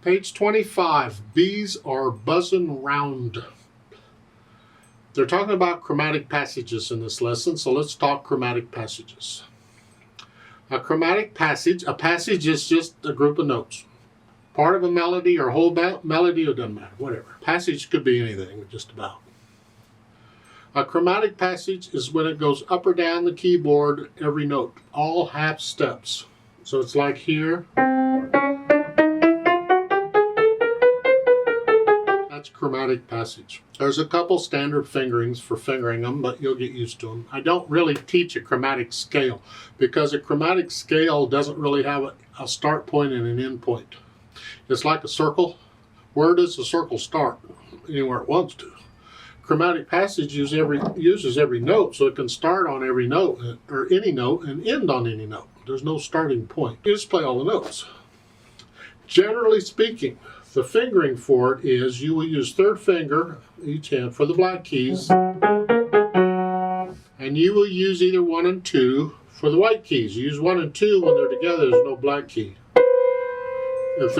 Page 25, Bees Are Buzzin Round. They're talking about chromatic passages in this lesson, so let's talk chromatic passages. A chromatic passage, a passage is just a group of notes. Part of a melody or whole melody, it doesn't matter, whatever. Passage could be anything, just about. A chromatic passage is when it goes up or down the keyboard every note, all half steps. So it's like here. That's chromatic passage. There's a couple standard fingerings for fingering them, but you'll get used to them. I don't really teach a chromatic scale because a chromatic scale doesn't really have a start point and an end point. It's like a circle. Where does the circle start? Anywhere it wants to. Chromatic passage uses every note, so it can start on every note, or any note, and end on any note. There's no starting point. You just play all the notes. Generally speaking, the fingering for it is you will use third finger, each hand, for the black keys, and you will use either 1 and 2 for the white keys. You use 1 and 2 when they're together, there's no black key. If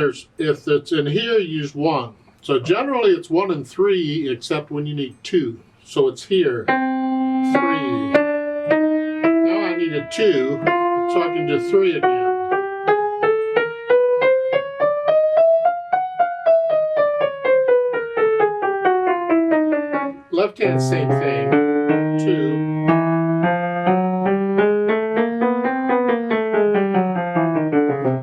it's in here, you use 1. So generally it's 1 and 3, except when you need 2. So it's here, 3. Now I need a 2, so I can do 3 again. Left hand, same thing, 2.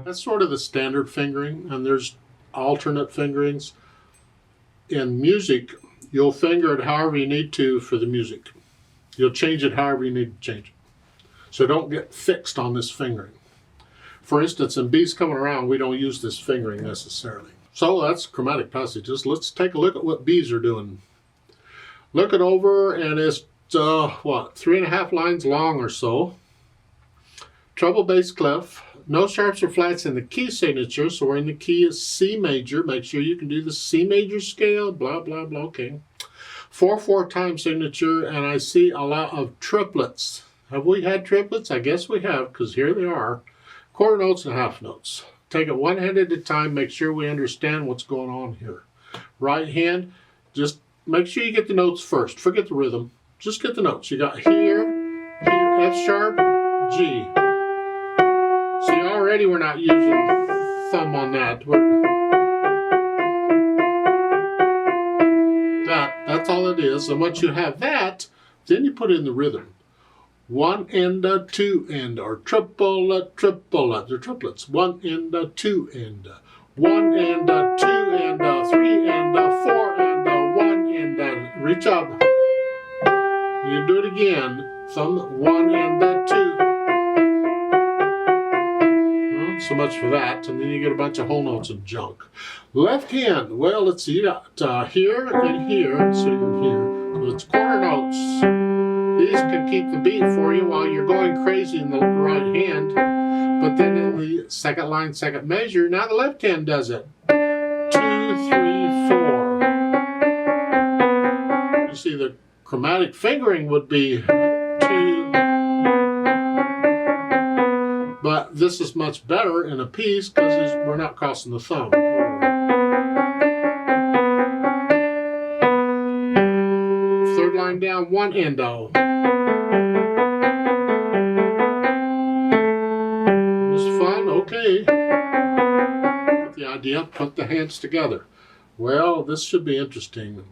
That's sort of the standard fingering, and there's alternate fingerings. In music, you'll finger it however you need to for the music. You'll change it however you need to change it. So don't get fixed on this fingering. For instance, in Bees Coming Around, we don't use this fingering necessarily. So that's chromatic passages. Let's take a look at what bees are doing. Look it over, and it's, 3.5 lines long or so. Treble, bass, clef. No sharps or flats in the key signature, so we're in the key is C major. Make sure you can do the C major scale, blah, blah, blah, okay. 4/4 time signature, and I see a lot of triplets. Have we had triplets? I guess we have, because here they are. Quarter notes and half notes. Take it one hand at a time, make sure we understand what's going on here. Right hand, just make sure you get the notes first. Forget the rhythm. Just get the notes. You got here, F sharp, G. See, already we're not using thumb on that. That's all it is. And once you have that, then you put in the rhythm. 1 and a 2 and, or triple, triple. They're triplets. 1 and a 2 and, 1 and a 2 and, 3 and, 4 and, 1 and, reach up. You do it again. Thumb 1 and a 2. So much for that, and then you get a bunch of whole notes and junk. Left hand, well, let's see, you got here and here, so you're here. So it's quarter notes. These can keep the beat for you while you're going crazy in the right hand, but then in the second line, second measure, now the left hand does it. 2, 3, 4. You see, the chromatic fingering would be 2. But this is much better in a piece because we're not crossing the thumb. Third line down, 1 endo. It's fun, okay. Get the idea, put the hands together. Well, this should be interesting.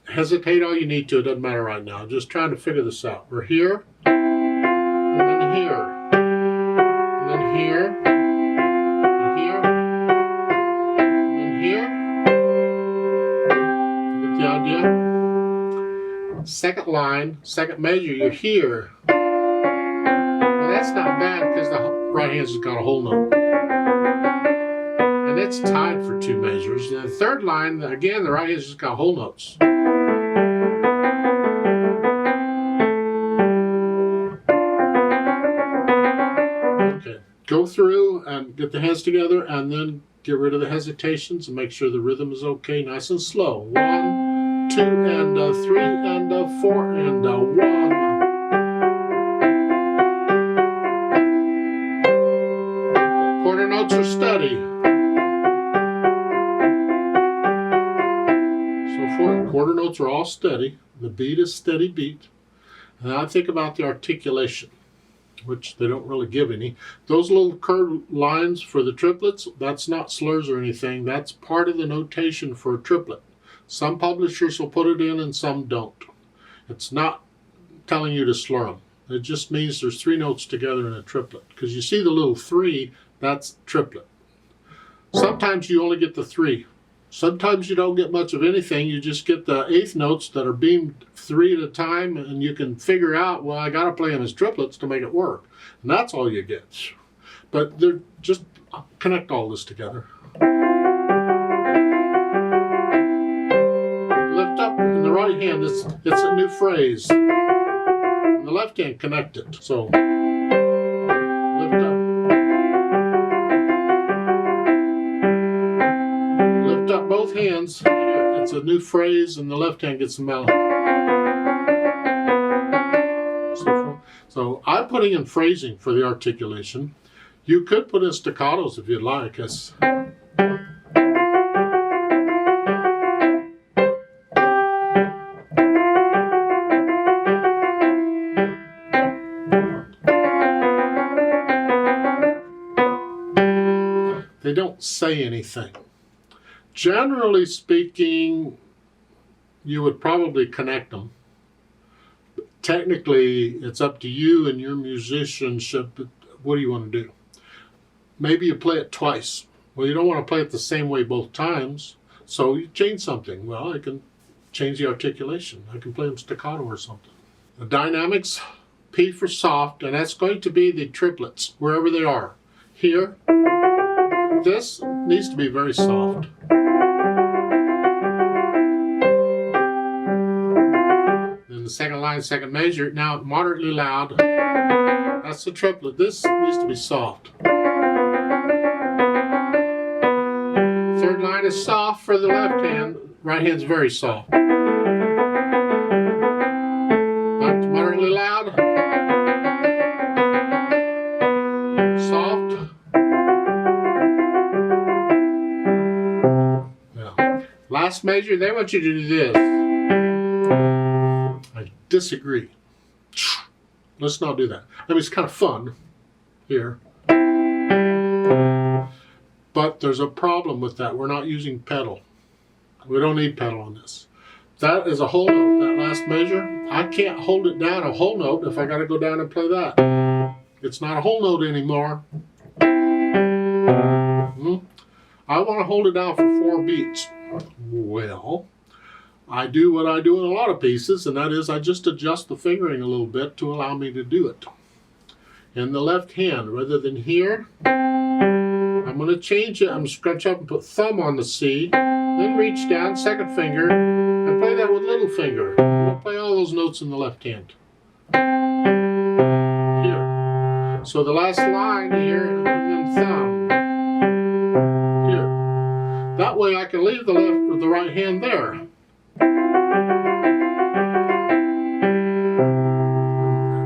Hesitate all you need to, it doesn't matter right now. Just trying to figure this out. We're here, and then here. Here, and here, and here. Get the idea? Second line, second measure, you're here. Well, that's not bad because the right hand's got a whole note. And it's tied for 2 measures. And the third line, again, the right hand's just got whole notes. Go through and get the hands together and then get rid of the hesitations and make sure the rhythm is okay, nice and slow. 1, 2, and 3, and 4, and 1. Quarter notes are steady. quarter notes are all steady. The beat is steady beat. And I think about the articulation, which they don't really give any. Those little curved lines for the triplets, that's not slurs or anything. That's part of the notation for a triplet. Some publishers will put it in and some don't. It's not telling you to slur them. It just means there's 3 notes together in a triplet. Because you see the little 3, that's triplet. Sometimes you only get the 3. Sometimes you don't get much of anything. You just get the 8th notes that are beamed 3 at a time, and you can figure out, well, I got to play them as triplets to make it work. And that's all you get. But they're just connect all this together. Lift up in the right hand, it's a new phrase. In the left hand, connect it. So lift up. Lift up both hands. It's a new phrase, and the left hand gets the melody. So I'm putting in phrasing for the articulation. You could put in staccatos if you'd like. They don't say anything. Generally speaking, you would probably connect them. Technically, it's up to you and your musicianship. What do you want to do? Maybe you play it twice. Well, you don't want to play it the same way both times, so you change something. Well, I can change the articulation. I can play them staccato or something. The dynamics, P for soft, and that's going to be the triplets, wherever they are. Here, this needs to be very soft. Then the second line, second measure, now moderately loud. That's the triplet. This needs to be soft. Third line is soft for the left hand. Right hand's very soft. Back to moderately loud. Soft. Yeah. Last measure, they want you to do this. I disagree. Let's not do that. I mean, it's kind of fun here. But there's a problem with that. We're not using pedal. We don't need pedal on this. That is a whole note, that last measure. I can't hold it down a whole note if I got to go down and play that. It's not a whole note anymore. I want to hold it down for 4 beats. Well, I do what I do in a lot of pieces, and that is I just adjust the fingering a little bit to allow me to do it. In the left hand, rather than here, I'm going to change it. I'm going to scrunch up and put thumb on the C, then reach down, second finger, and play that with little finger. We'll play all those notes in the left hand. Here. So the last line here, and then thumb. Here. That way I can leave the left or the right hand there.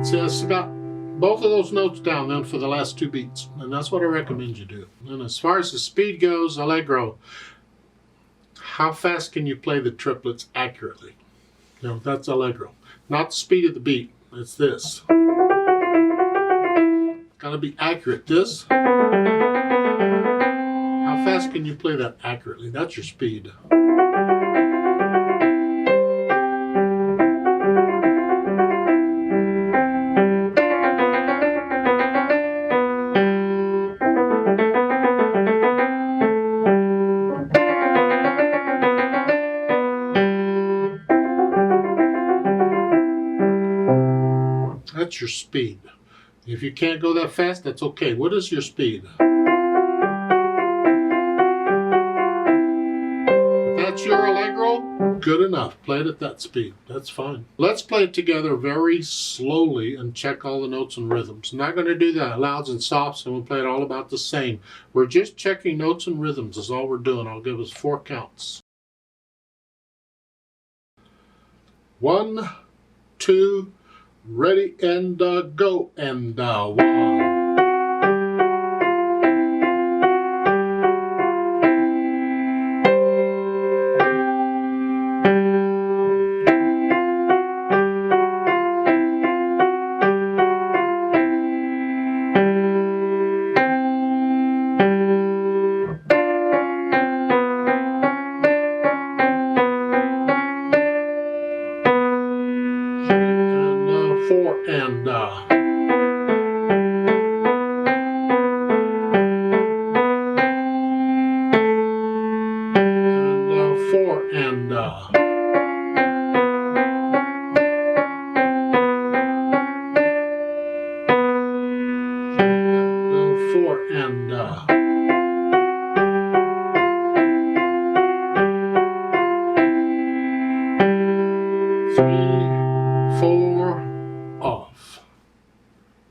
See, it's got both of those notes down then for the last 2 beats, and that's what I recommend you do. And as far as the speed goes, Allegro, how fast can you play the triplets accurately? You know, that's Allegro. Not the speed of the beat, it's this. Gotta be accurate. This, how fast can you play that accurately? That's your speed. That's your speed. If you can't go that fast, that's okay. What is your speed? If that's your Allegro, good enough. Play it at that speed. That's fine. Let's play it together very slowly and check all the notes and rhythms. I'm not going to do that louds and softs, and we'll play it all about the same. We're just checking notes and rhythms is all we're doing. I'll give us 4 counts. 1, 2, ready, and go, and 1. 4 and